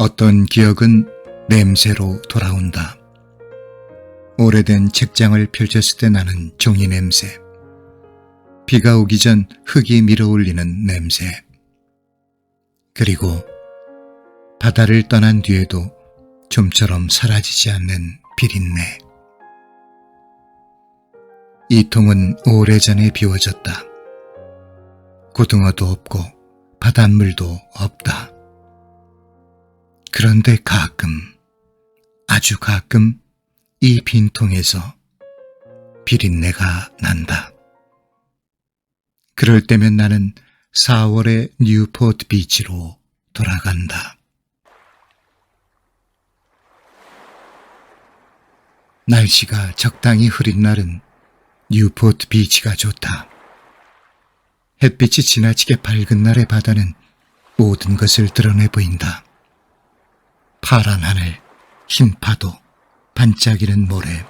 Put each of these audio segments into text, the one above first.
어떤 기억은 냄새로 돌아온다. 오래된 책장을 펼쳤을 때 나는 종이 냄새, 비가 오기 전 흙이 밀어올리는 냄새, 그리고 바다를 떠난 뒤에도 좀처럼 사라지지 않는 비린내. 이 통은 오래전에 비워졌다. 고등어도 없고 바닷물도 없다. 그런데 가끔, 아주 가끔 이 빈통에서 비린내가 난다. 그럴 때면 나는 4월의 뉴포트 비치로 돌아간다. 날씨가 적당히 흐린 날은 뉴포트 비치가 좋다. 햇빛이 지나치게 밝은 날의 바다는 모든 것을 드러내 보인다. 파란 하늘, 흰 파도, 반짝이는 모래.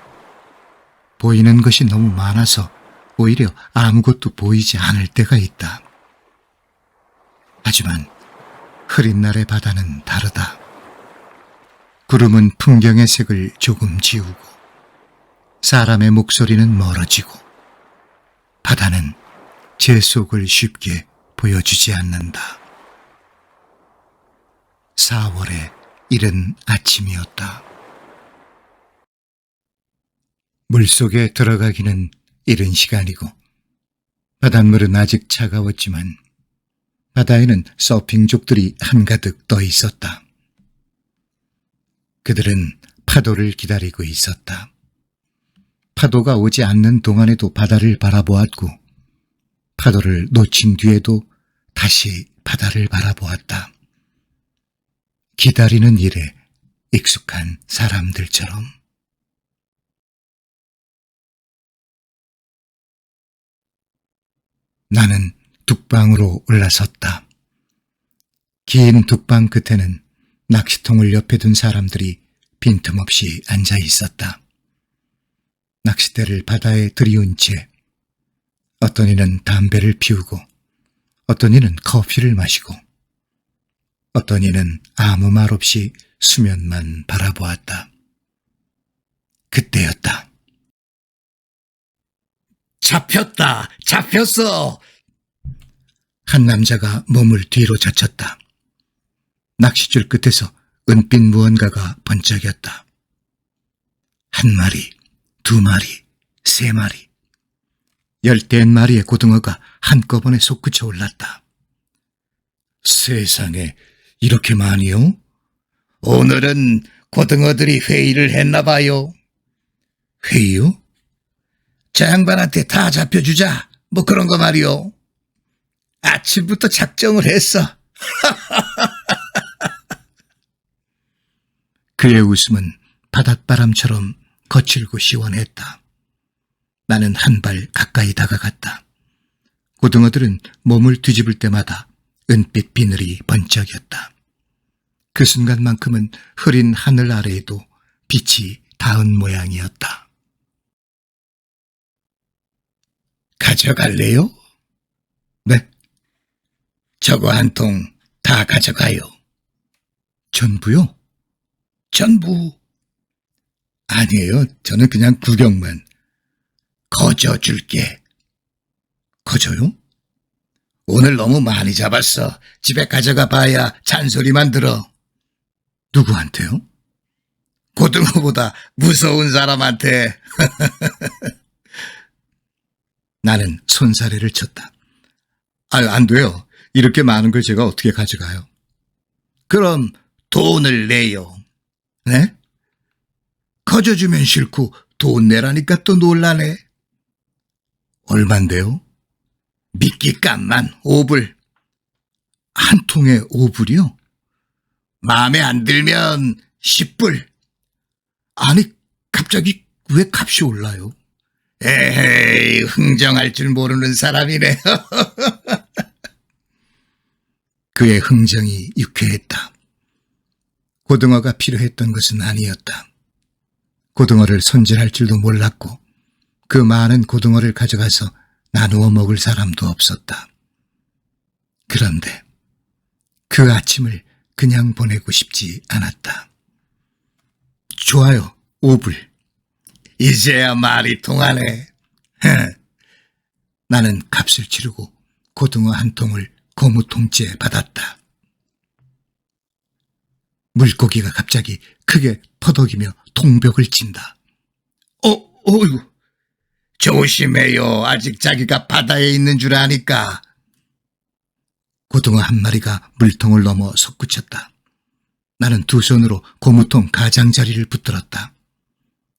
보이는 것이 너무 많아서 오히려 아무것도 보이지 않을 때가 있다. 하지만 흐린 날의 바다는 다르다. 구름은 풍경의 색을 조금 지우고 사람의 목소리는 멀어지고 바다는 제 속을 쉽게 보여주지 않는다. 4월의 이른 아침이었다. 물속에 들어가기는 이른 시간이고 바닷물은 아직 차가웠지만 바다에는 서핑족들이 한가득 떠 있었다. 그들은 파도를 기다리고 있었다. 파도가 오지 않는 동안에도 바다를 바라보았고 파도를 놓친 뒤에도 다시 바다를 바라보았다. 기다리는 일에 익숙한 사람들처럼. 나는 둑방으로 올라섰다. 긴 둑방 끝에는 낚시통을 옆에 둔 사람들이 빈틈없이 앉아 있었다. 낚싯대를 바다에 들이운 채 어떤 이는 담배를 피우고 어떤 이는 커피를 마시고 어떤 이는 아무 말 없이 수면만 바라보았다. 그때였다. 잡혔다! 잡혔어! 한 남자가 몸을 뒤로 젖혔다. 낚싯줄 끝에서 은빛 무언가가 번쩍였다. 한 마리, 두 마리, 세 마리. 10마리의 고등어가 한꺼번에 솟구쳐 올랐다. 세상에, 이렇게 많이요? 오늘은 고등어들이 회의를 했나 봐요. 회의요? 저 양반한테 다 잡혀주자. 뭐 그런 거 말이요. 아침부터 작정을 했어. 그의 웃음은 바닷바람처럼 거칠고 시원했다. 나는 한 발 가까이 다가갔다. 고등어들은 몸을 뒤집을 때마다 은빛 비늘이 번쩍였다. 그 순간만큼은 흐린 하늘 아래에도 빛이 닿은 모양이었다. 가져갈래요? 네? 저거 한 통 다 가져가요. 전부요? 전부. 아니에요. 저는 그냥 구경만. 거저 줄게. 거저요? 오늘 너무 많이 잡았어. 집에 가져가 봐야 잔소리만 들어. 누구한테요? 고등어보다 무서운 사람한테. 나는 손사래를 쳤다. 안 돼요. 이렇게 많은 걸 제가 어떻게 가져가요? 그럼 돈을 내요. 네? 거저 주면 싫고 돈 내라니까 또 놀라네. 얼만데요? 미끼값만 5불. 한 통에 5불이요? 마음에 안 들면 10불. 아니, 갑자기 왜 값이 올라요? 에헤이, 흥정할 줄 모르는 사람이네. 그의 흥정이 유쾌했다. 고등어가 필요했던 것은 아니었다. 고등어를 손질할 줄도 몰랐고 그 많은 고등어를 가져가서 나누어 먹을 사람도 없었다. 그런데 그 아침을 그냥 보내고 싶지 않았다. 좋아요, 5불. 이제야 말이 통하네. 나는 값을 치르고 고등어 한 통을 고무통째 받았다. 물고기가 갑자기 크게 퍼덕이며 통벽을 친다. 어이구. 조심해요. 아직 자기가 바다에 있는 줄 아니까. 고등어 한 마리가 물통을 넘어 솟구쳤다. 나는 두 손으로 고무통 가장자리를 붙들었다.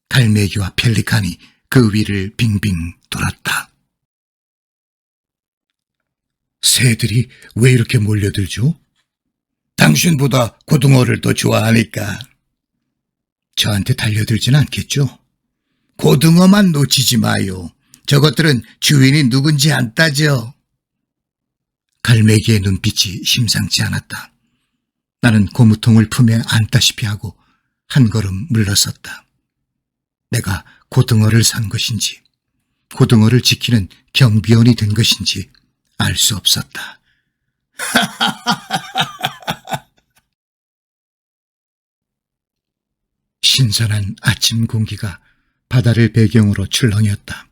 갈매기와 펠리칸이 그 위를 빙빙 돌았다. 새들이 왜 이렇게 몰려들죠? 당신보다 고등어를 더 좋아하니까. 저한테 달려들진 않겠죠? 고등어만 놓치지 마요. 저것들은 주인이 누군지 안 따져. 갈매기의 눈빛이 심상치 않았다. 나는 고무통을 품에 안다시피 하고 한 걸음 물러섰다. 내가 고등어를 산 것인지, 고등어를 지키는 경비원이 된 것인지 알 수 없었다. 신선한 아침 공기가 바다를 배경으로 출렁였다.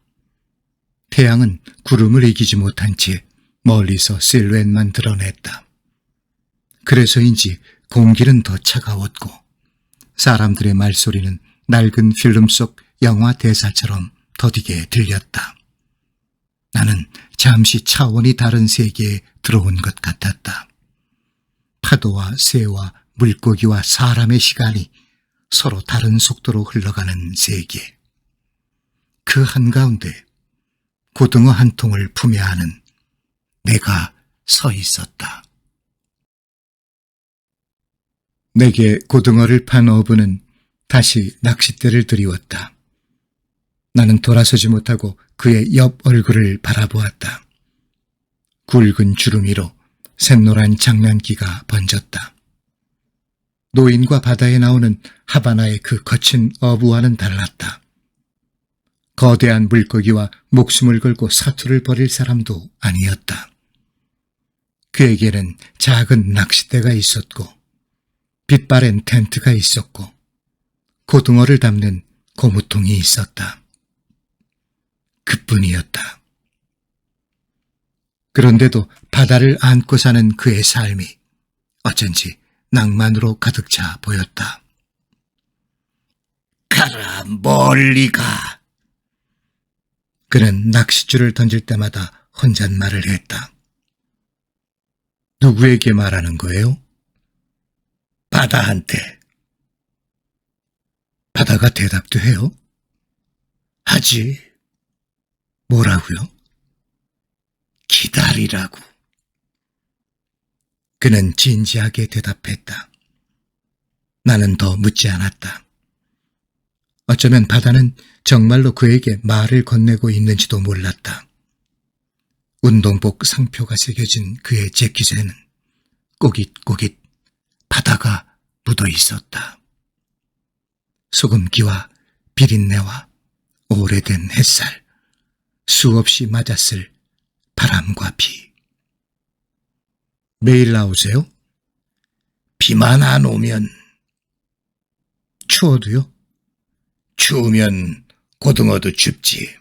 태양은 구름을 이기지 못한 채 멀리서 실루엣만 드러냈다. 그래서인지 공기는 더 차가웠고 사람들의 말소리는 낡은 필름 속 영화 대사처럼 더디게 들렸다. 나는 잠시 차원이 다른 세계에 들어온 것 같았다. 파도와 새와 물고기와 사람의 시간이 서로 다른 속도로 흘러가는 세계. 그 한가운데 고등어 한 통을 품에 안은 내가 서 있었다. 내게 고등어를 판 어부는 다시 낚싯대를 들이웠다. 나는 돌아서지 못하고 그의 옆 얼굴을 바라보았다. 굵은 주름 위로 샛노란 장난기가 번졌다. 노인과 바다에 나오는 하바나의 그 거친 어부와는 달랐다. 거대한 물고기와 목숨을 걸고 사투를 벌일 사람도 아니었다. 그에게는 작은 낚싯대가 있었고 빛바랜 텐트가 있었고 고등어를 담는 고무통이 있었다. 그뿐이었다. 그런데도 바다를 안고 사는 그의 삶이 어쩐지 낭만으로 가득 차 보였다. 가라, 멀리 가. 그는 낚싯줄을 던질 때마다 혼잣말을 했다. 누구에게 말하는 거예요? 바다한테. 바다가 대답도 해요? 하지. 뭐라고요? 기다리라고. 그는 진지하게 대답했다. 나는 더 묻지 않았다. 어쩌면 바다는 정말로 그에게 말을 건네고 있는지도 몰랐다. 운동복 상표가 새겨진 그의 재킷에는 꼬깃꼬깃 바다가 묻어 있었다. 소금기와 비린내와 오래된 햇살, 수없이 맞았을 바람과 비. 매일 나오세요? 비만 안 오면. 추워도요? 추우면 고등어도 춥지.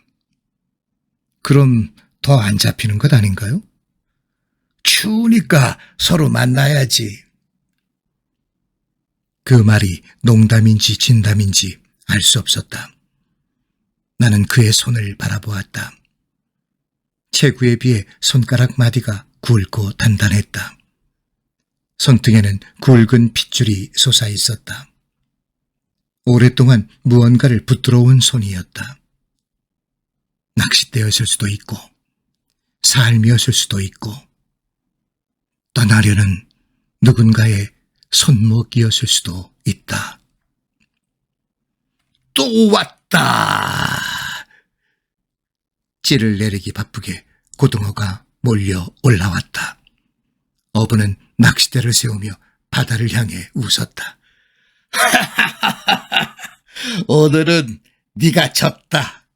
그럼 더 안 잡히는 것 아닌가요? 추우니까 서로 만나야지. 그 말이 농담인지 진담인지 알 수 없었다. 나는 그의 손을 바라보았다. 체구에 비해 손가락 마디가 굵고 단단했다. 손등에는 굵은 핏줄이 솟아 있었다. 오랫동안 무언가를 붙들어온 손이었다. 낚싯대였을 수도 있고 삶이었을 수도 있고 떠나려는 누군가의 손목이었을 수도 있다. 또 왔다. 찌를 내리기 바쁘게 고등어가 몰려 올라왔다. 어부는 낚싯대를 세우며 바다를 향해 웃었다. 오늘은 네가 졌다.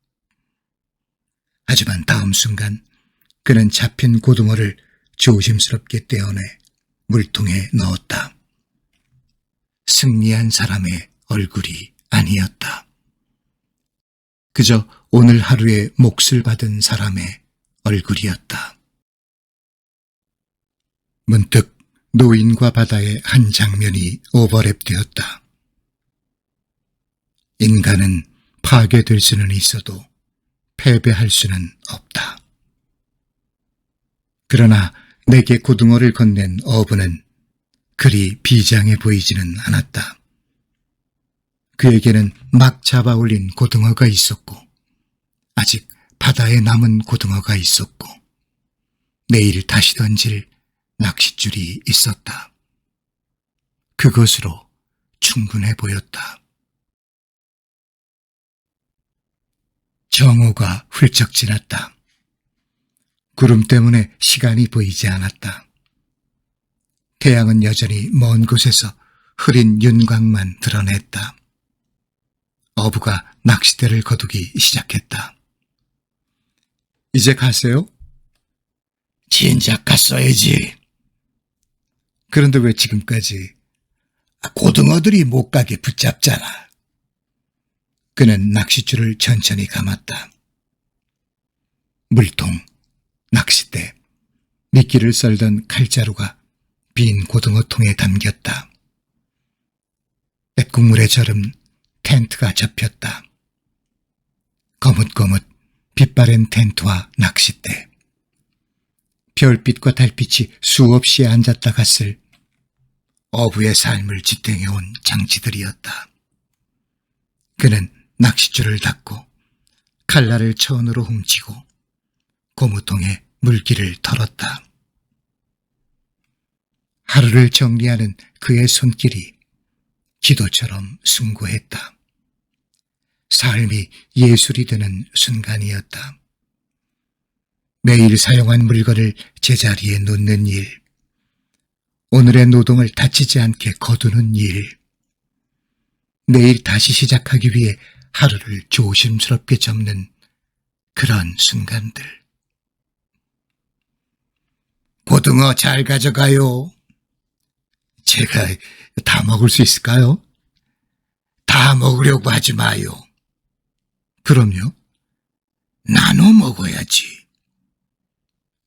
하지만 다음 순간 그는 잡힌 고등어를 조심스럽게 떼어내 물통에 넣었다. 승리한 사람의 얼굴이 아니었다. 그저 오늘 하루의 몫을 받은 사람의 얼굴이었다. 문득 노인과 바다의 한 장면이 오버랩되었다. 인간은 파괴될 수는 있어도 패배할 수는 없다. 그러나 내게 고등어를 건넨 어부는 그리 비장해 보이지는 않았다. 그에게는 막 잡아올린 고등어가 있었고 아직 바다에 남은 고등어가 있었고 내일 다시 던질 낚싯줄이 있었다. 그것으로 충분해 보였다. 정오가 훌쩍 지났다. 구름 때문에 시간이 보이지 않았다. 태양은 여전히 먼 곳에서 흐린 윤곽만 드러냈다. 어부가 낚싯대를 거두기 시작했다. 이제 가세요? 진작 갔어야지. 그런데 왜 지금까지? 고등어들이 못 가게 붙잡잖아. 그는 낚싯줄을 천천히 감았다. 물통, 낚싯대, 미끼를 썰던 칼자루가 빈 고등어통에 담겼다. 뱃국물에 절은 텐트가 접혔다. 거뭇거뭇 빛바랜 텐트와 낚싯대. 별빛과 달빛이 수없이 앉았다 갔을 어부의 삶을 지탱해온 장치들이었다. 그는 낚싯줄을 닫고 칼날을 천으로 훔치고 고무통에 물기를 털었다. 하루를 정리하는 그의 손길이 기도처럼 숭고했다. 삶이 예술이 되는 순간이었다. 매일 사용한 물건을 제자리에 놓는 일, 오늘의 노동을 다치지 않게 거두는 일, 내일 다시 시작하기 위해 하루를 조심스럽게 접는 그런 순간들. 고등어 잘 가져가요. 제가 다 먹을 수 있을까요? 다 먹으려고 하지 마요. 그럼요. 나눠 먹어야지.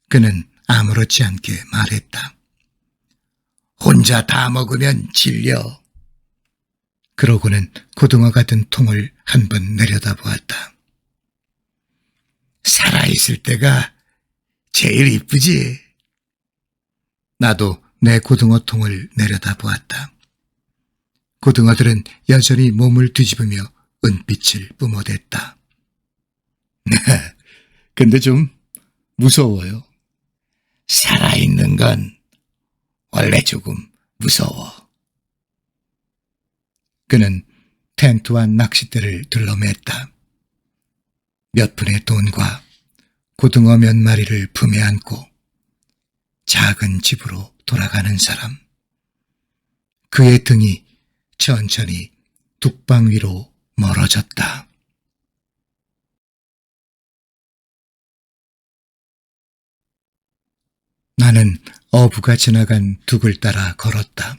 그는 아무렇지 않게 말했다. 혼자 다 먹으면 질려. 그러고는 고등어가 든 통을 한번 내려다보았다. 살아있을 때가 제일 이쁘지. 나도 내 고등어 통을 내려다보았다. 고등어들은 여전히 몸을 뒤집으며 은빛을 뿜어댔다. 근데 좀 무서워요. 살아있는 건 원래 조금 무서워. 그는 텐트와 낚싯대를 둘러맸다. 몇 푼의 돈과 고등어 몇 마리를 품에 안고 작은 집으로 돌아가는 사람. 그의 등이 천천히 둑방 위로 멀어졌다. 나는 어부가 지나간 둑을 따라 걸었다.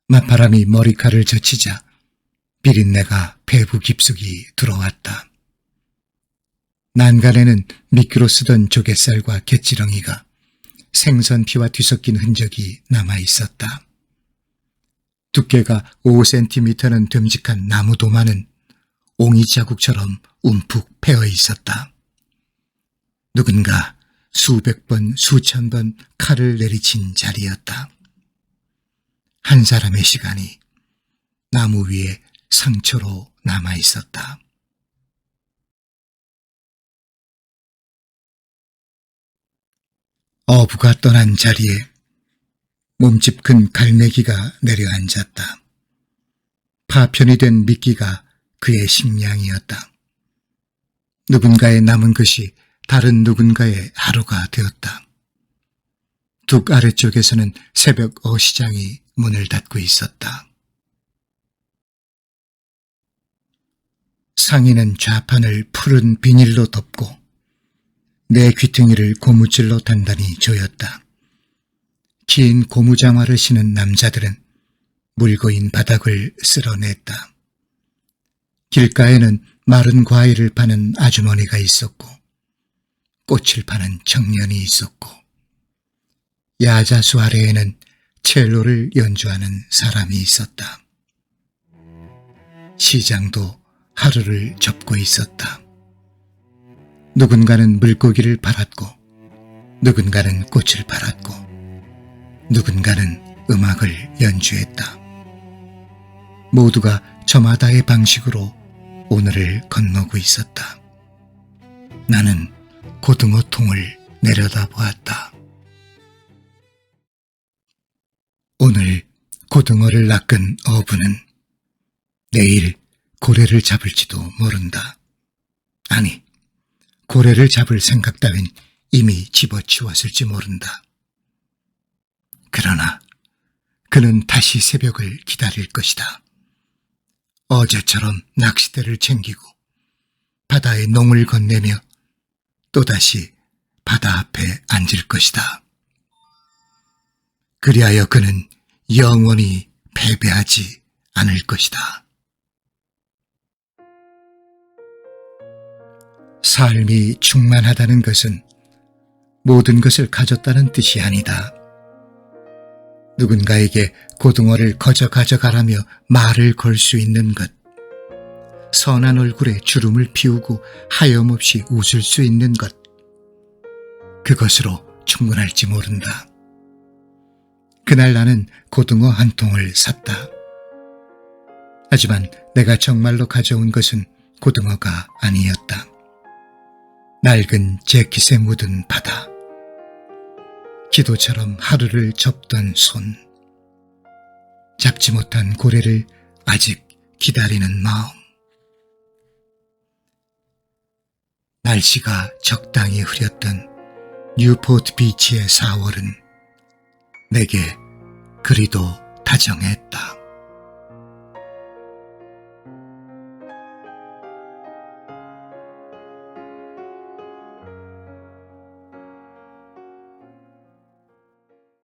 맞바람이 머리카락을 젖히자 비린내가 배부 깊숙이 들어왔다. 난간에는 미끼로 쓰던 조갯살과 갯지렁이가 생선 피와 뒤섞인 흔적이 남아 있었다. 두께가 5cm는 됨직한 나무 도마는 옹이 자국처럼 움푹 패어 있었다. 누군가 수백 번, 수천 번 칼을 내리친 자리였다. 한 사람의 시간이 나무 위에 상처로 남아 있었다. 어부가 떠난 자리에 몸집 큰 갈매기가 내려앉았다. 파편이 된 미끼가 그의 식량이었다. 누군가의 남은 것이 다른 누군가의 하루가 되었다. 둑 아래쪽에서는 새벽 어시장이 문을 닫고 있었다. 상인은 좌판을 푸른 비닐로 덮고 내 귀퉁이를 고무줄로 단단히 조였다. 긴 고무장화를 신은 남자들은 물고인 바닥을 쓸어냈다. 길가에는 마른 과일을 파는 아주머니가 있었고 꽃을 파는 청년이 있었고 야자수 아래에는 첼로를 연주하는 사람이 있었다. 시장도 하루를 접고 있었다. 누군가는 물고기를 팔았고 누군가는 꽃을 팔았고 누군가는 음악을 연주했다. 모두가 저마다의 방식으로 오늘을 건너고 있었다. 나는 고등어 통을 내려다보았다. 오늘 고등어를 낚은 어부는 내일 고래를 잡을지도 모른다. 아니, 고래를 잡을 생각 따윈 이미 집어치웠을지 모른다. 그러나 그는 다시 새벽을 기다릴 것이다. 어제처럼 낚싯대를 챙기고 바다의 농을 건네며 또다시 바다 앞에 앉을 것이다. 그리하여 그는 영원히 패배하지 않을 것이다. 삶이 충만하다는 것은 모든 것을 가졌다는 뜻이 아니다. 누군가에게 고등어를 거저 가져가라며 말을 걸 수 있는 것, 선한 얼굴에 주름을 피우고 하염없이 웃을 수 있는 것, 그것으로 충분할지 모른다. 그날 나는 고등어 한 통을 샀다. 하지만 내가 정말로 가져온 것은 고등어가 아니었다. 낡은 재킷에 묻은 바다, 기도처럼 하루를 접던 손, 잡지 못한 고래를 아직 기다리는 마음. 날씨가 적당히 흐렸던 뉴포트 비치의 4월은 내게 그리도 다정했다.